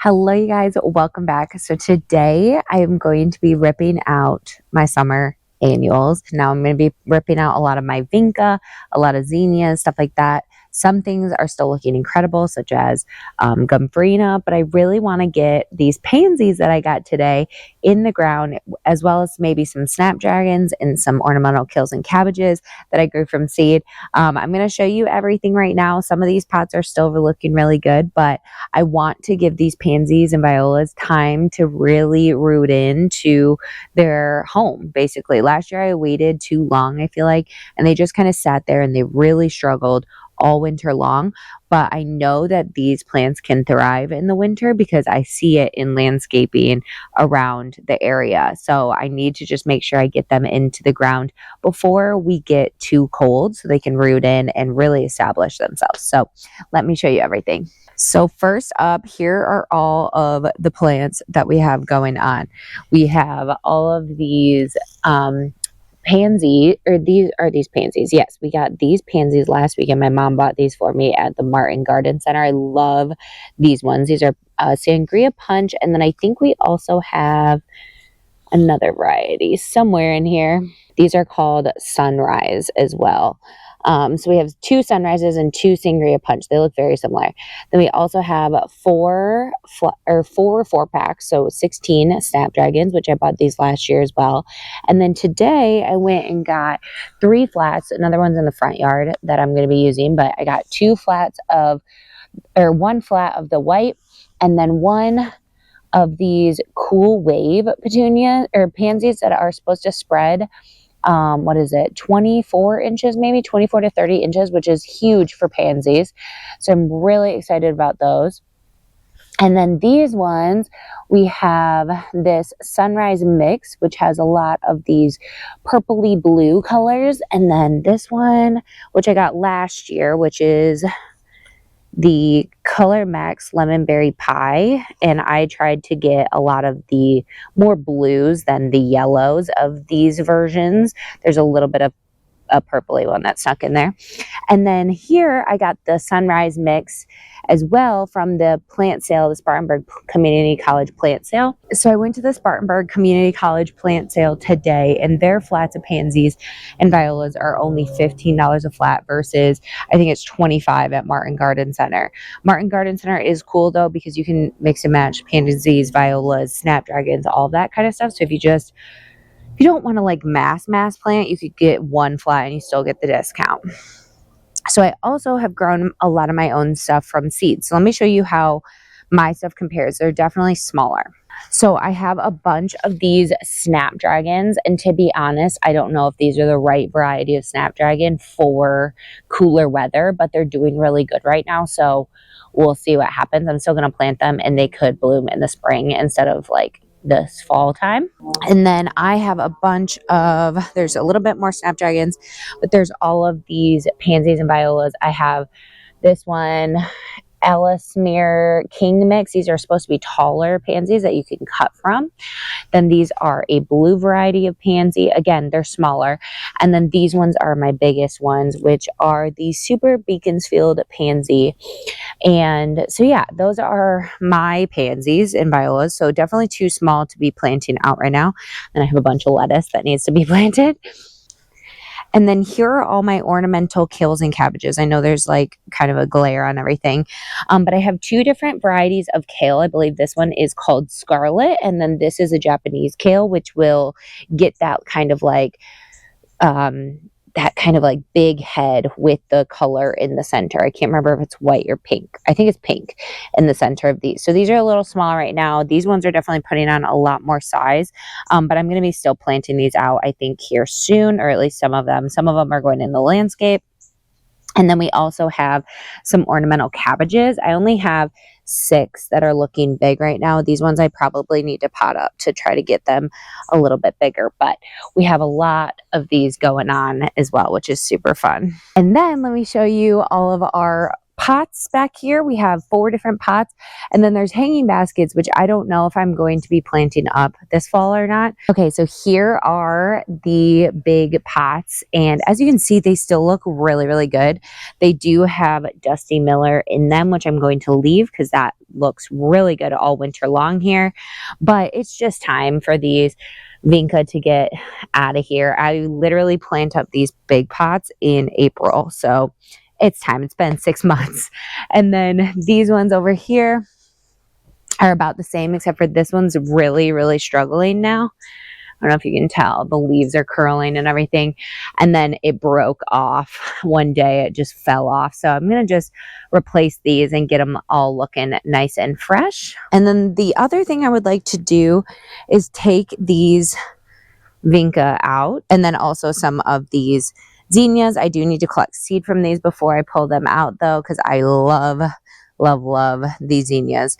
Hello, you guys. Welcome back. So today I am going to be ripping out my summer annuals. Now I'm going to be ripping out a lot of my vinca, a lot of zinnias, stuff like that. Some things are still looking incredible, such as gumfrina, but I really want to get these pansies that I got today in the ground, as well as maybe some snapdragons and some ornamental kills and cabbages that I grew from seed. I'm going to show you everything right now. Some of these pots are still looking really good, but I want to give these pansies and violas time to really root into their home, basically. Last year I waited too long, I feel like, and they just kind of sat there and they really struggled all winter long. But I know that these plants can thrive in the winter because I see it in landscaping around the area. So I need to just make sure I get them into the ground before we get too cold so they can root in and really establish themselves. So let me show you everything. So first up, here are all of the plants that we have going on. We have all of these these pansies. Yes, we got these pansies last week and my mom bought these for me at the Martin Garden Center. I love these ones. These are sangria punch, and then I think we also have another variety somewhere in here. These are called Sunrise as well. So we have 2 sunrises and 2 sangria punch. They look very similar. Then we also have 4 4-packs, so 16 snapdragons, which I bought these last year as well. And then today I went and got 3 flats. Another one's in the front yard that I'm going to be using, but I got 1 flat of the white, and then 1 of these cool wave petunia or pansies that are supposed to spread 24 inches, maybe 24 to 30 inches, which is huge for pansies. So I'm really excited about those. And then these ones, we have this Sunrise mix, which has a lot of these purpley blue colors. And then this one, which I got last year, which is the Color Max Lemon Berry Pie, and I tried to get a lot of the more blues than the yellows of these versions. There's a little bit of a purpley one that's stuck in there. And then here I got the Sunrise mix as well from the plant sale, the Spartanburg Community College plant sale. So I went to the Spartanburg Community College plant sale today, and their flats of pansies and violas are only $15 a flat versus I think it's $25 at Martin Garden Center. Martin Garden Center is cool though because you can mix and match pansies, violas, snapdragons, all that kind of stuff. So if you don't want to like mass plant, you could get 1 flat and you still get the discount. So I also have grown a lot of my own stuff from seeds. So let me show you how my stuff compares. They're definitely smaller. So I have a bunch of these snapdragons, and to be honest, I don't know if these are the right variety of snapdragon for cooler weather, but they're doing really good right now. So we'll see what happens. I'm still going to plant them and they could bloom in the spring instead of like this fall time. And then I have a bunch of, there's a little bit more snapdragons, but there's all of these pansies and violas. I have this one, Ellesmere King Mix. These are supposed to be taller pansies that you can cut from. Then these are a blue variety of pansy. Again, they're smaller. And then these ones are my biggest ones, which are the Super Beaconsfield Pansy. And so yeah, those are my pansies and violas. So definitely too small to be planting out right now. And I have a bunch of lettuce that needs to be planted. And then here are all my ornamental kills and cabbages. I know there's like kind of a glare on everything, but I have 2 different varieties of kale. I believe this one is called Scarlet, and then this is a Japanese kale, which will get that kind of like big head with the color in the center. I can't remember if it's white or pink. I think it's pink in the center of these. So these are a little small right now. These ones are definitely putting on a lot more size, but I'm going to be still planting these out, I think, here soon, or at least some of them. Some of them are going in the landscape. And then we also have some ornamental cabbages. I only have 6 that are looking big right now. These ones I probably need to pot up to try to get them a little bit bigger, but we have a lot of these going on as well, which is super fun. And then let me show you all of our pots back here. We have 4 different pots, and then there's hanging baskets, which I don't know if I'm going to be planting up this fall or not. Okay, so here are the big pots, and as you can see, they still look really, really good. They do have Dusty Miller in them, which I'm going to leave because that looks really good all winter long here. But it's just time for these vinca to get out of here. I literally plant up these big pots in April, so it's time. It's been 6 months. And then these ones over here are about the same, except for this one's really, really struggling now. I don't know if you can tell. The leaves are curling and everything. And then it broke off one day. It just fell off. So I'm going to just replace these and get them all looking nice and fresh. And then the other thing I would like to do is take these vinca out, and then also some of these zinnias. I do need to collect seed from these before I pull them out though, because I love, love, love these zinnias.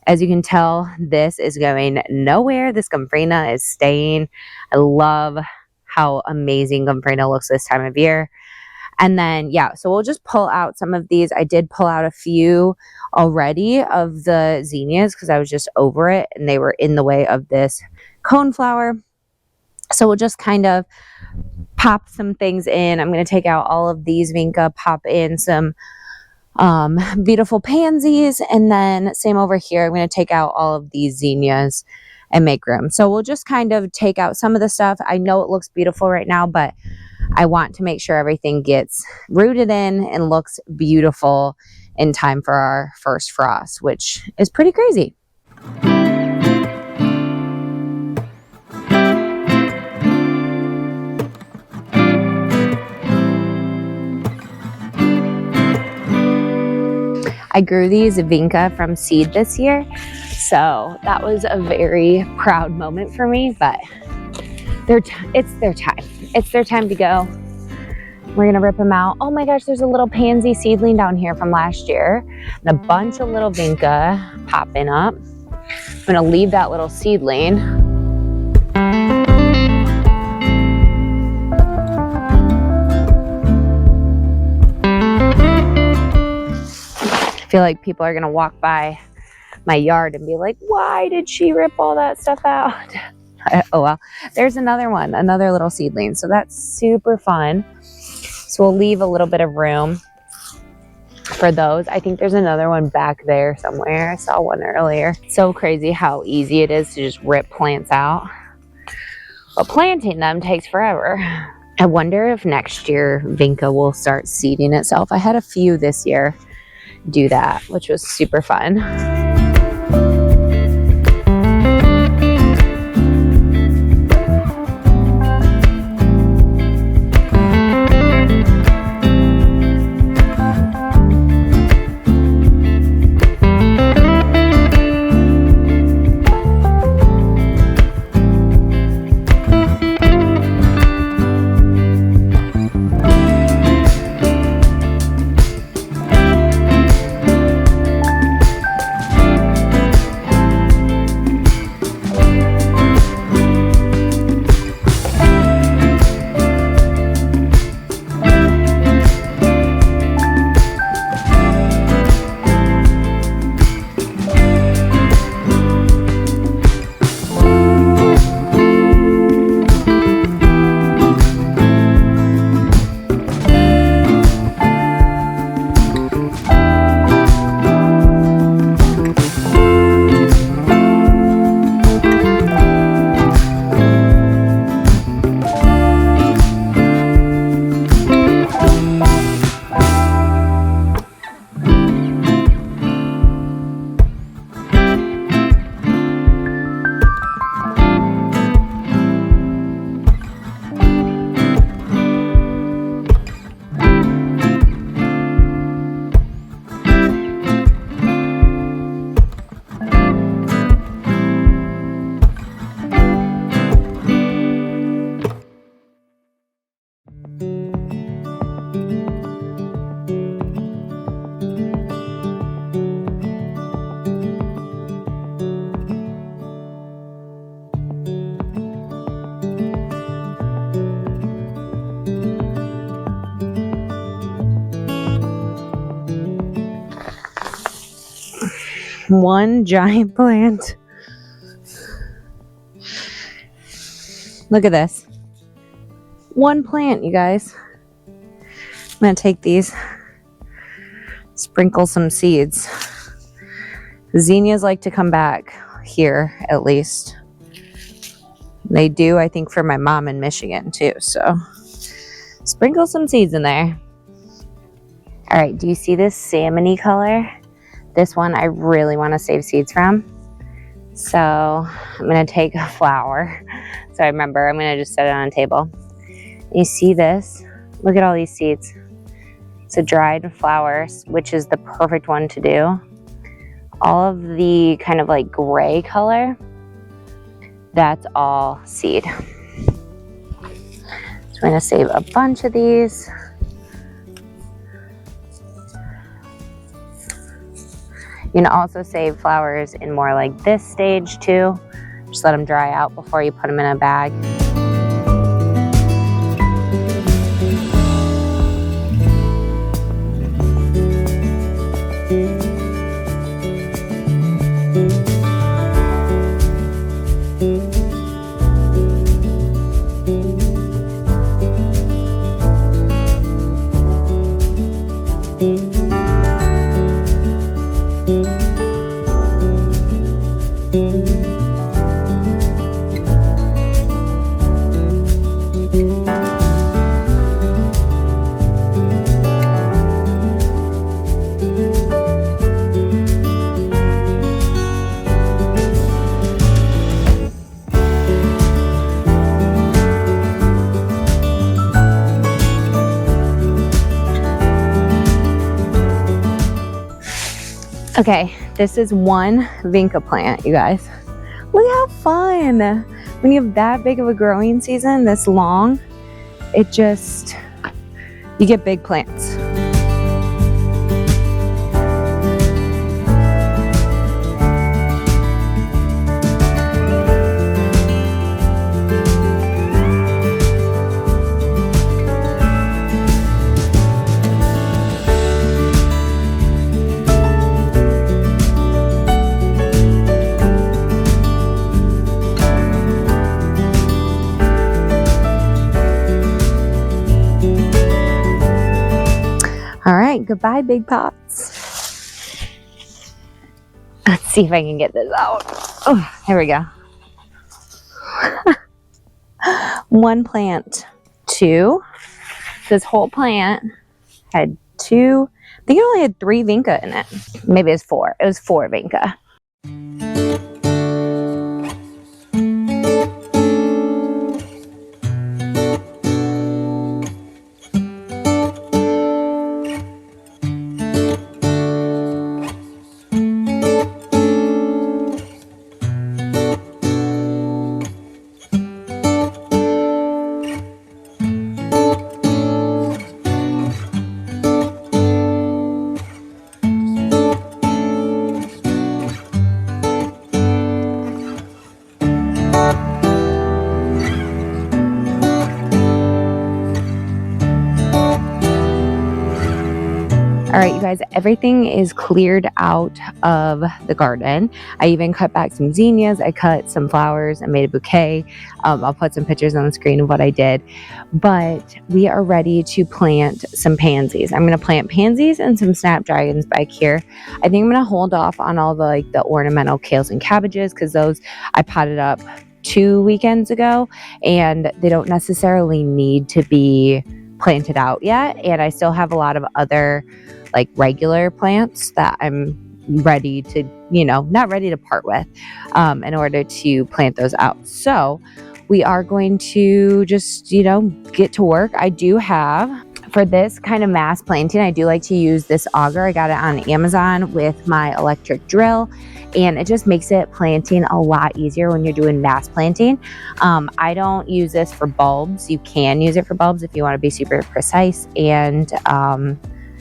As you can tell, this is going nowhere. This gomphrena is staying. I love how amazing gomphrena looks this time of year. And then, yeah, so we'll just pull out some of these. I did pull out a few already of the zinnias because I was just over it and they were in the way of this coneflower. So we'll just kind of pop some things in. I'm going to take out all of these vinca, pop in some beautiful pansies, and then same over here. I'm going to take out all of these zinnias and make room. So we'll just kind of take out some of the stuff. I know it looks beautiful right now, but I want to make sure everything gets rooted in and looks beautiful in time for our first frost, which is pretty crazy. I grew these vinca from seed this year, so that was a very proud moment for me, but it's their time. It's their time to go. We're gonna rip them out. Oh my gosh, there's a little pansy seedling down here from last year, and a bunch of little vinca popping up. I'm gonna leave that little seedling. I feel like people are gonna walk by my yard and be like, why did she rip all that stuff out? Oh well, there's another one, another little seedling, so that's super fun. So we'll leave a little bit of room for those. I think there's another one back there somewhere. I saw one earlier. So crazy how easy it is to just rip plants out, but planting them takes forever. I wonder if next year vinca will start seeding itself. I had a few this year do that, which was super fun. one giant plant. Look at this. One plant, you guys. I'm gonna take these, sprinkle some seeds. Zinnias like to come back here, at least. They do, I think, for my mom in Michigan too, so sprinkle some seeds in there. All right, do you see this salmon-y color? This one I really want to save seeds from. So I'm gonna take a flower. So I remember I'm gonna just set it on a table. You see this? Look at all these seeds. It's a dried flower, which is the perfect one to do. All of the kind of like gray color, that's all seed. So I'm gonna save a bunch of these. You can also save flowers in more like this stage too. Just let them dry out before you put them in a bag. Okay, this is one vinca plant, you guys. Look how fun. When you have that big of a growing season, this long, you get big plants. All right, goodbye, big pots. Let's see if I can get this out. Oh, here we go. One plant, two. This whole plant had two, I think it only had 3 vinca in it. Maybe it was 4. It was 4 vinca. All right, you guys, everything is cleared out of the garden. I even cut back some zinnias. I cut some flowers and made a bouquet. I'll put some pictures on the screen of what I did. But we are ready to plant some pansies. I'm going to plant pansies and some snapdragons back here. I think I'm going to hold off on all the ornamental kales and cabbages because those I potted up 2 weekends ago and they don't necessarily need to be planted out yet. And I still have a lot of other regular plants that I'm ready to, not ready to part with in order to plant those out. So we are going to just, get to work. I do have, for this kind of mass planting, I do like to use this auger. I got it on Amazon with my electric drill, and it just makes it planting a lot easier when you're doing mass planting. I don't use this for bulbs. You can use it for bulbs if you want to be super precise and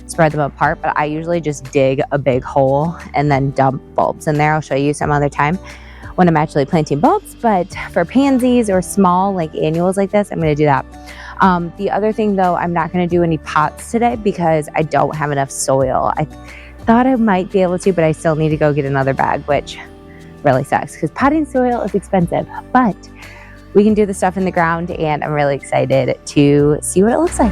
spread them apart, but I usually just dig a big hole and then dump bulbs in there. I'll show you some other time when I'm actually planting bulbs, but for pansies or small annuals like this, I'm going to do that. The other thing though, I'm not going to do any pots today because I don't have enough soil. thought I might be able to, but I still need to go get another bag, which really sucks because potting soil is expensive, but we can do the stuff in the ground and I'm really excited to see what it looks like.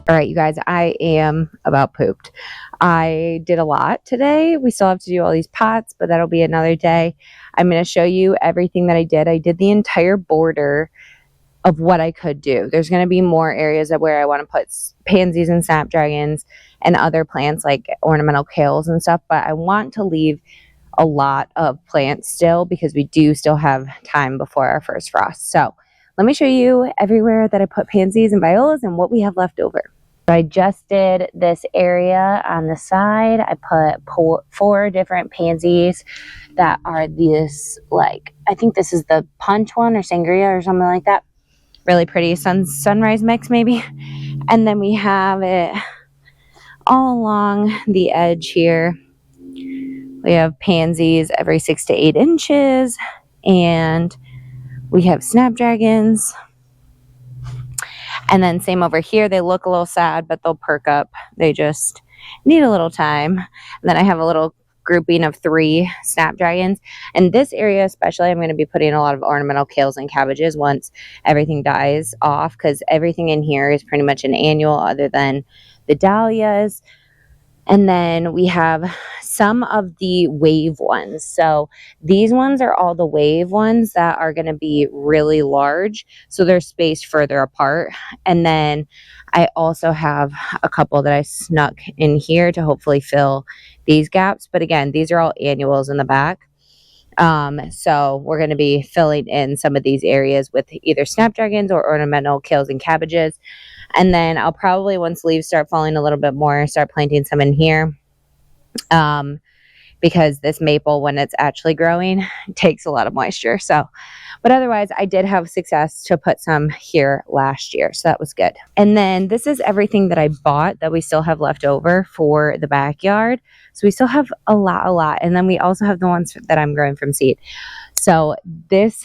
All right, you guys, I am about pooped. I did a lot today. We still have to do all these pots, but that'll be another day. I'm going to show you everything that I did. I did the entire border of what I could do. There's going to be more areas of where I want to put pansies and snapdragons and other plants like ornamental kales and stuff, but I want to leave a lot of plants still because we do still have time before our first frost. So let me show you everywhere that I put pansies and violas and what we have left over. So I just did this area on the side. I put 4 different pansies that are this, like, I think this is the punch one or sangria or something like that. Really pretty sunrise mix maybe. And then we have it all along the edge here. We have pansies every 6 to 8 inches. And we have snapdragons. And then same over here, they look a little sad, but they'll perk up. They just need a little time. And then I have a little grouping of 3 snapdragons. And this area especially, I'm going to be putting a lot of ornamental kales and cabbages once everything dies off, because everything in here is pretty much an annual other than the dahlias. And then we have some of the wave ones. So these ones are all the wave ones that are going to be really large. So they're spaced further apart. And then I also have a couple that I snuck in here to hopefully fill these gaps. But again, these are all annuals in the back. So we're going to be filling in some of these areas with either snapdragons or ornamental kales and cabbages. And then I'll probably, once leaves start falling a little bit more, start planting some in here. Because this maple, when it's actually growing, takes a lot of moisture. So, but otherwise, I did have success to put some here last year. So that was good. And then this is everything that I bought that we still have left over for the backyard. So we still have a lot. And then we also have the ones that I'm growing from seed. So this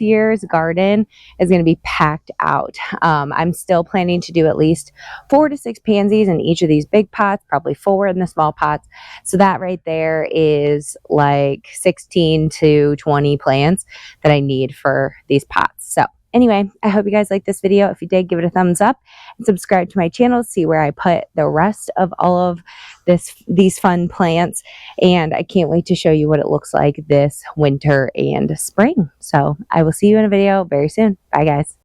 year's garden is going to be packed out. I'm still planning to do at least 4 to 6 pansies in each of these big pots, probably 4 in the small pots. So that right there is like 16 to 20 plants that I need for these pots. So anyway, I hope you guys liked this video. If you did, give it a thumbs up and subscribe to my channel to see where I put the rest of all of these fun plants. And I can't wait to show you what it looks like this winter and spring. So I will see you in a video very soon. Bye, guys.